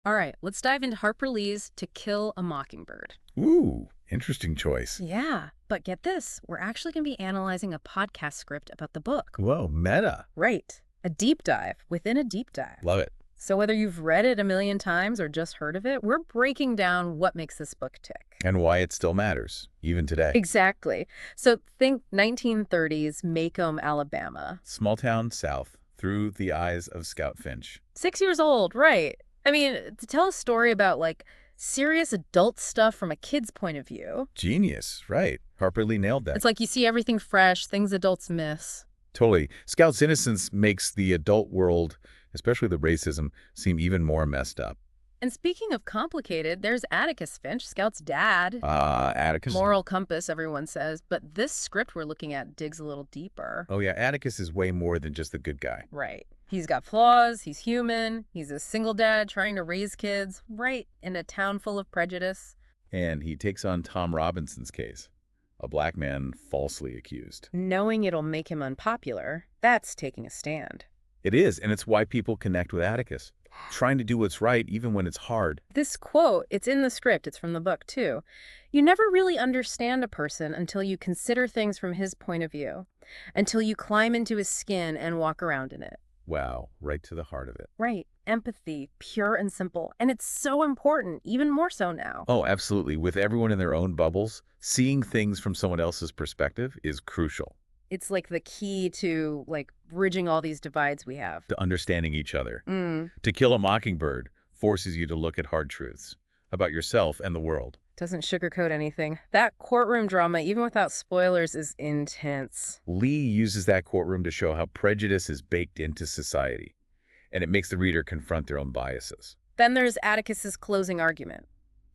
All right, let's dive into Harper Lee's To Kill a Mockingbird. Ooh, interesting choice. Yeah, but get this, we're actually going to be analyzing a podcast script about the book. Whoa, meta. Right, a deep dive within a deep dive. Love it. So whether you've read it a million times or just heard of it, we're breaking down what makes this book tick. And why it still matters, even today. Exactly. So think 1930s Macomb, Alabama. Small town south, through the eyes of Scout Finch. 6 years old, right. I mean, to tell a story about, like, serious adult stuff from a kid's point of view. Genius, right. Harper Lee nailed that. It's like you see everything fresh, things adults miss. Totally. Scout's innocence makes the adult world, especially the racism, seem even more messed up. And speaking of complicated, there's Atticus Finch, Scout's dad. Atticus. Moral compass, everyone says. But this script we're looking at digs a little deeper. Oh, yeah, Atticus is way more than just the good guy. Right. He's got flaws, he's human, he's a single dad trying to raise kids, right, in a town full of prejudice. And he takes on Tom Robinson's case, a black man falsely accused. Knowing it'll make him unpopular, that's taking a stand. It is, and it's why people connect with Atticus, trying to do what's right even when it's hard. This quote, it's in the script, it's from the book too. You never really understand a person until you consider things from his point of view, until you climb into his skin and walk around in it. Wow, right to the heart of it. Right. Empathy, pure and simple. And it's so important, even more so now. Oh, absolutely. With everyone in their own bubbles, seeing things from someone else's perspective is crucial. It's like the key to, like, bridging all these divides we have. To understanding each other. To Kill a Mockingbird forces you to look at hard truths about yourself and the world. Doesn't sugarcoat anything. That courtroom drama, even without spoilers, is intense. Lee uses that courtroom to show how prejudice is baked into society, and it makes the reader confront their own biases. Then there's Atticus's closing argument.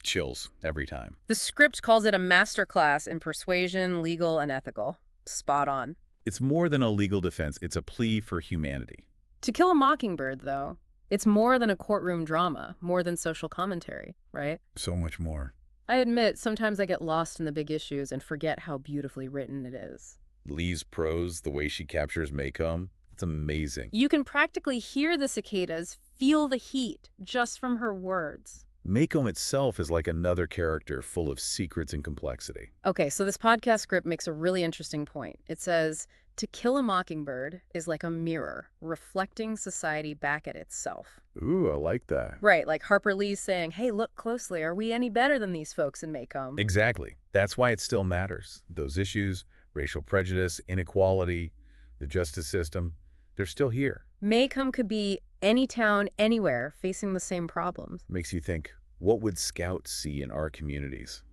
Chills every time. The script calls it a masterclass in persuasion, legal, and ethical. Spot on. It's more than a legal defense. It's a plea for humanity. To Kill a Mockingbird, though, it's more than a courtroom drama, more than social commentary, right? So much more. I admit, sometimes I get lost in the big issues and forget how beautifully written it is. Lee's prose, the way she captures Macomb, it's amazing. You can practically hear the cicadas, feel the heat, just from her words. Macomb itself is like another character full of secrets and complexity. Okay, so this podcast script makes a really interesting point. It says, To Kill a Mockingbird is like a mirror, reflecting society back at itself. Ooh, I like that. Right, like Harper Lee's saying, hey, look closely, are we any better than these folks in Macomb? Exactly. That's why it still matters. Those issues, racial prejudice, inequality, the justice system, they're still here. Macomb could be any town, anywhere, facing the same problems. Makes you think, what would Scout see in our communities?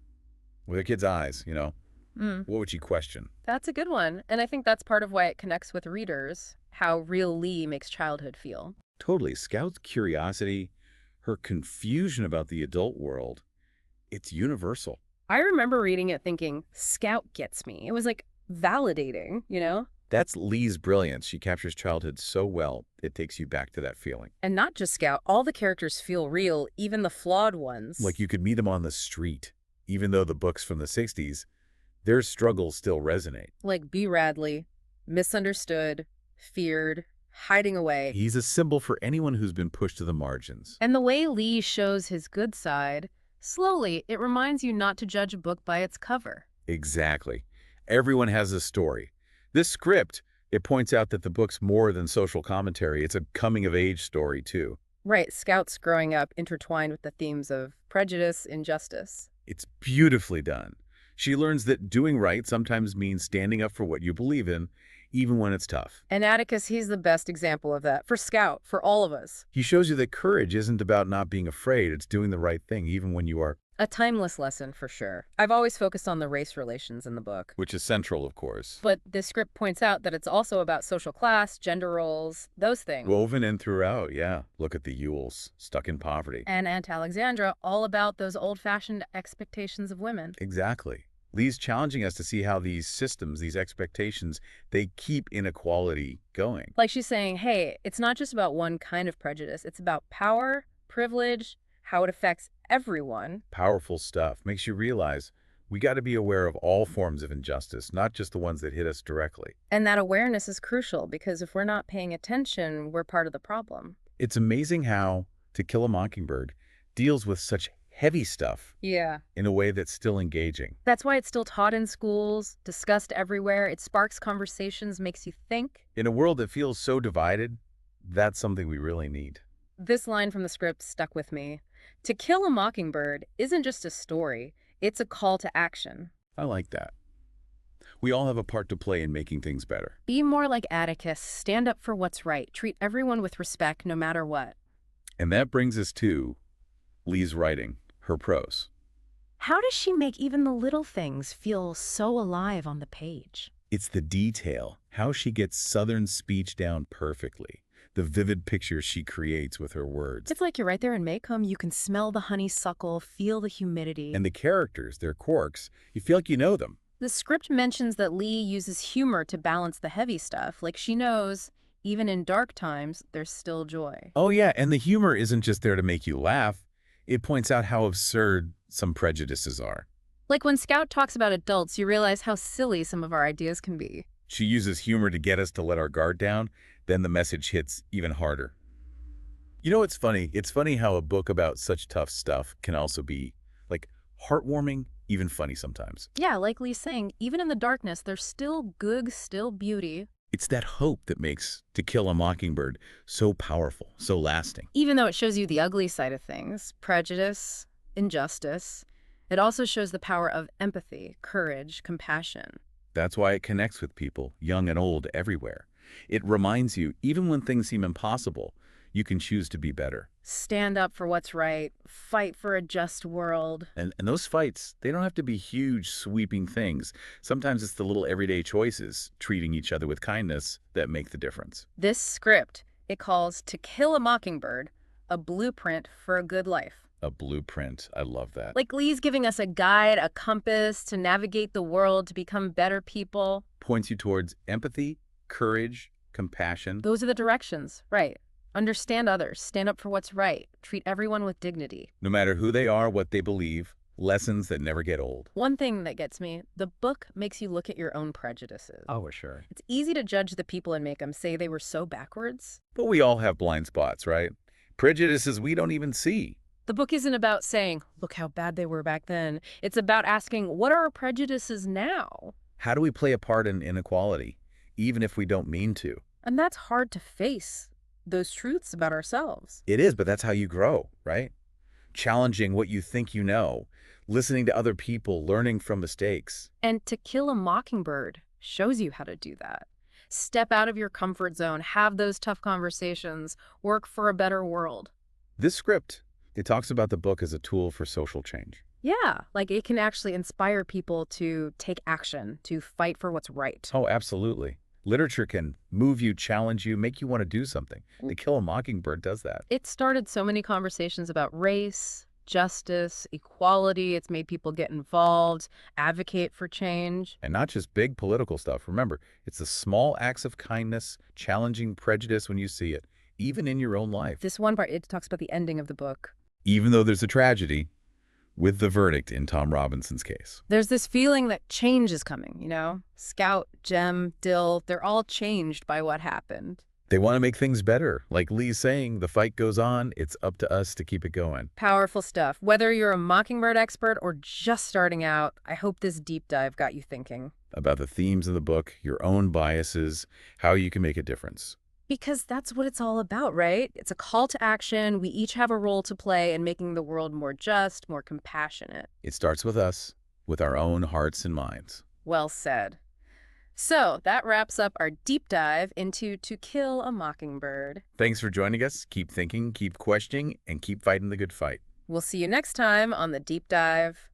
With a kid's eyes, you know? What would she question? That's a good one. And I think that's part of why it connects with readers, how real Lee makes childhood feel. Totally. Scout's curiosity, her confusion about the adult world, it's universal. I remember reading it thinking, Scout gets me. It was like validating, you know? That's Lee's brilliance. She captures childhood so well, it takes you back to that feeling. And not just Scout, all the characters feel real, even the flawed ones. Like you could meet them on the street, even though the book's from the 60s, their struggles still resonate. Like B. Radley, misunderstood, feared, hiding away. He's a symbol for anyone who's been pushed to the margins. And the way Lee shows his good side, slowly, it reminds you not to judge a book by its cover. Exactly. Everyone has a story. This script, it points out that the book's more than social commentary. It's a coming-of-age story, too. Right, Scout's growing up intertwined with the themes of prejudice, injustice. It's beautifully done. She learns that doing right sometimes means standing up for what you believe in, even when it's tough. And Atticus, he's the best example of that. For Scout, for all of us. He shows you that courage isn't about not being afraid. It's doing the right thing, even when you are. A timeless lesson, for sure. I've always focused on the race relations in the book. Which is central, of course. But this script points out that it's also about social class, gender roles, those things. Woven in throughout, yeah. Look at the Ewells, stuck in poverty. And Aunt Alexandra, all about those old-fashioned expectations of women. Exactly. Lee's challenging us to see how these systems, these expectations, they keep inequality going. Like she's saying, hey, it's not just about one kind of prejudice. It's about power, privilege, how it affects everyone. Powerful stuff. Makes you realize we got to be aware of all forms of injustice, not just the ones that hit us directly. And that awareness is crucial because if we're not paying attention, we're part of the problem. It's amazing how To Kill a Mockingbird deals with such heavy stuff Yeah. in a way that's still engaging. That's why it's still taught in schools, discussed everywhere. It sparks conversations, makes you think. In a world that feels so divided, that's something we really need. This line from the script stuck with me. To Kill a Mockingbird isn't just a story, it's a call to action. I like that. We all have a part to play in making things better. Be more like Atticus, stand up for what's right, treat everyone with respect no matter what. And that brings us to Lee's writing, her prose. How does she make even the little things feel so alive on the page? It's the detail, how she gets Southern speech down perfectly, the vivid pictures she creates with her words. It's like you're right there in Maycomb. You can smell the honeysuckle, feel the humidity. And the characters, their quirks, you feel like you know them. The script mentions that Lee uses humor to balance the heavy stuff. Like she knows, even in dark times, there's still joy. Oh yeah, and the humor isn't just there to make you laugh. It points out how absurd some prejudices are. Like when Scout talks about adults, you realize how silly some of our ideas can be. She uses humor to get us to let our guard down, then the message hits even harder. You know what's funny? It's funny how a book about such tough stuff can also be, like, heartwarming, even funny sometimes. Yeah, like Lee's saying, even in the darkness, there's still good, still beauty. It's that hope that makes To Kill a Mockingbird so powerful, so lasting. Even though it shows you the ugly side of things, prejudice, injustice, it also shows the power of empathy, courage, compassion. That's why it connects with people, young and old, everywhere. It reminds you, even when things seem impossible, you can choose to be better. Stand up for what's right, fight for a just world. And those fights, they don't have to be huge, sweeping things. Sometimes it's the little everyday choices, treating each other with kindness, that make the difference. This script, it calls To Kill a Mockingbird a blueprint for a good life. A blueprint. I love that. Like Lee's giving us a guide, a compass to navigate the world, to become better people. Points you towards empathy, courage, compassion. Those are the directions, right? Understand others, stand up for what's right, treat everyone with dignity. No matter who they are, what they believe, lessons that never get old. One thing that gets me, the book makes you look at your own prejudices. Oh, sure. It's easy to judge the people and make them say they were so backwards. But we all have blind spots, right? Prejudices we don't even see. The book isn't about saying, look how bad they were back then. It's about asking, what are our prejudices now? How do we play a part in inequality, even if we don't mean to? And that's hard to face, those truths about ourselves. It is, but that's how you grow, right? Challenging what you think you know, listening to other people, learning from mistakes. And To Kill a Mockingbird shows you how to do that. Step out of your comfort zone, have those tough conversations, work for a better world. This script, it talks about the book as a tool for social change. Yeah, like it can actually inspire people to take action, to fight for what's right. Oh, absolutely. Literature can move you, challenge you, make you want to do something. To Kill a Mockingbird does that. It started so many conversations about race, justice, equality. It's made people get involved, advocate for change. And not just big political stuff. Remember, it's the small acts of kindness, challenging prejudice when you see it, even in your own life. This one part, it talks about the ending of the book. Even though there's a tragedy, with the verdict in Tom Robinson's case. There's this feeling that change is coming, you know? Scout, Jem, Dill, they're all changed by what happened. They want to make things better. Like Lee's saying, the fight goes on. It's up to us to keep it going. Powerful stuff. Whether you're a Mockingbird expert or just starting out, I hope this deep dive got you thinking. About the themes of the book, your own biases, how you can make a difference. Because that's what it's all about, right? It's a call to action. We each have a role to play in making the world more just, more compassionate. It starts with us, with our own hearts and minds. Well said. So that wraps up our deep dive into To Kill a Mockingbird. Thanks for joining us. Keep thinking, keep questioning, and keep fighting the good fight. We'll see you next time on the deep dive.